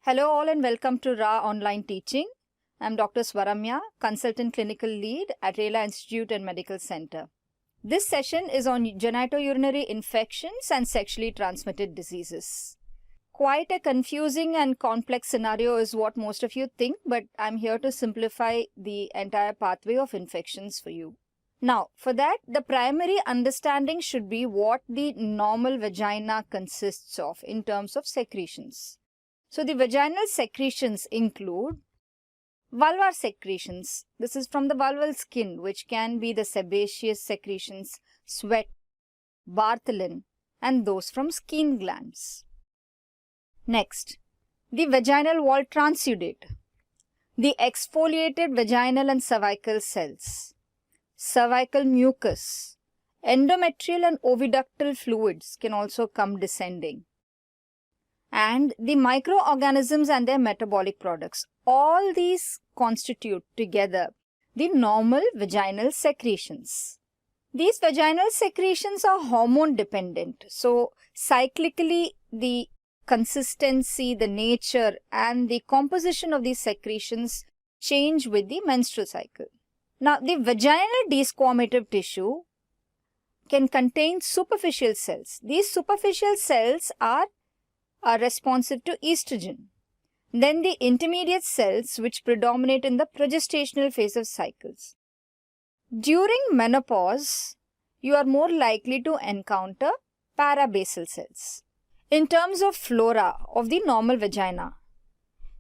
Hello all and welcome to RA Online Teaching. I'm Dr. Swaramya, Consultant Clinical Lead at RAALA Institute and Medical Center. This session is on genitourinary infections and sexually transmitted diseases. Quite a confusing and complex scenario is what most of you think, but I'm here to simplify the entire pathway of infections for you. Now, for that, the primary understanding should be what the normal vagina consists of in terms of secretions. So, the vaginal secretions include vulvar secretions. This is from the vulval skin, which can be the sebaceous secretions, sweat, bartholin, and those from skin glands. Next, the vaginal wall transudate, the exfoliated vaginal and cervical cells, cervical mucus, endometrial and oviductal fluids can also come descending, and the microorganisms and their metabolic products. All these constitute together the normal vaginal secretions. These vaginal secretions are hormone dependent. So, cyclically, the consistency, the nature, and the composition of these secretions change with the menstrual cycle. Now, the vaginal desquamative tissue can contain superficial cells. These superficial cells are responsive to estrogen. Then the intermediate cells which predominate in the progestational phase of cycles. During menopause, you are more likely to encounter parabasal cells. In terms of flora of the normal vagina,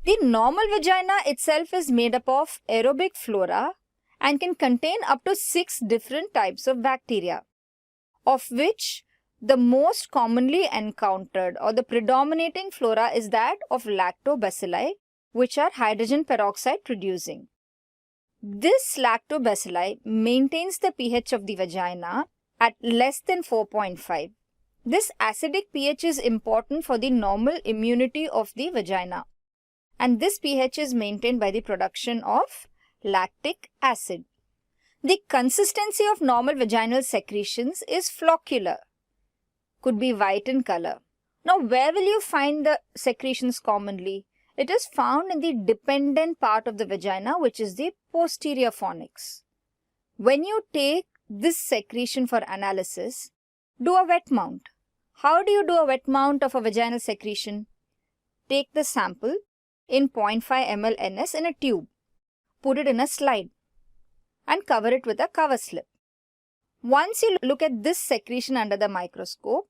the normal vagina itself is made up of aerobic flora and can contain up to 6 different types of bacteria, of which the most commonly encountered or the predominating flora is that of lactobacilli, which are hydrogen peroxide producing. This lactobacilli maintains the pH of the vagina at less than 4.5. This acidic pH is important for the normal immunity of the vagina, and this pH is maintained by the production of lactic acid. The consistency of normal vaginal secretions is floccular, could be white in color. Now, where will you find the secretions commonly? It is found in the dependent part of the vagina, which is the posterior fornix. When you take this secretion for analysis, do a wet mount. How do you do a wet mount of a vaginal secretion? Take the sample in 0.5 ml NS in a tube, put it in a slide, and cover it with a cover slip. Once you look at this secretion under the microscope,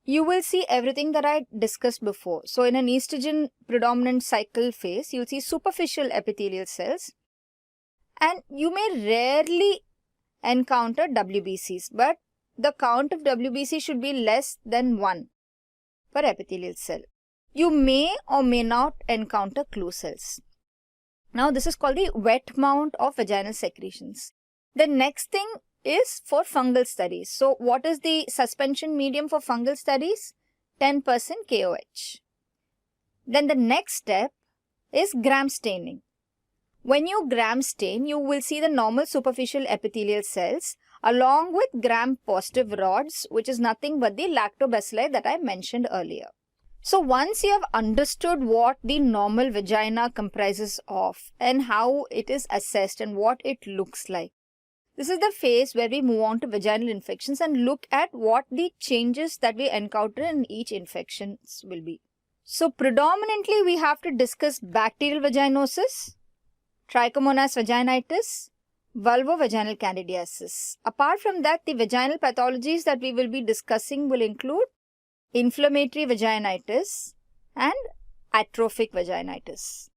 you will see everything that I discussed before. So, in an estrogen predominant cycle phase, you'll see superficial epithelial cells, and you may rarely encounter WBCs, but the count of WBC should be less than 1 per epithelial cell. You may or may not encounter clue cells. Now, this is called the wet mount of vaginal secretions. The next thing is for fungal studies. So, what is the suspension medium for fungal studies? 10% KOH. Then the next step is gram staining. When you gram stain, you will see the normal superficial epithelial cells along with gram-positive rods, which is nothing but the lactobacilli that I mentioned earlier. So, once you have understood what the normal vagina comprises of and how it is assessed and what it looks like, this is the phase where we move on to vaginal infections and look at what the changes that we encounter in each infection will be. So, predominantly we have to discuss bacterial vaginosis, trichomonas vaginitis, vulvovaginal candidiasis. Apart from that, the vaginal pathologies that we will be discussing will include inflammatory vaginitis and atrophic vaginitis.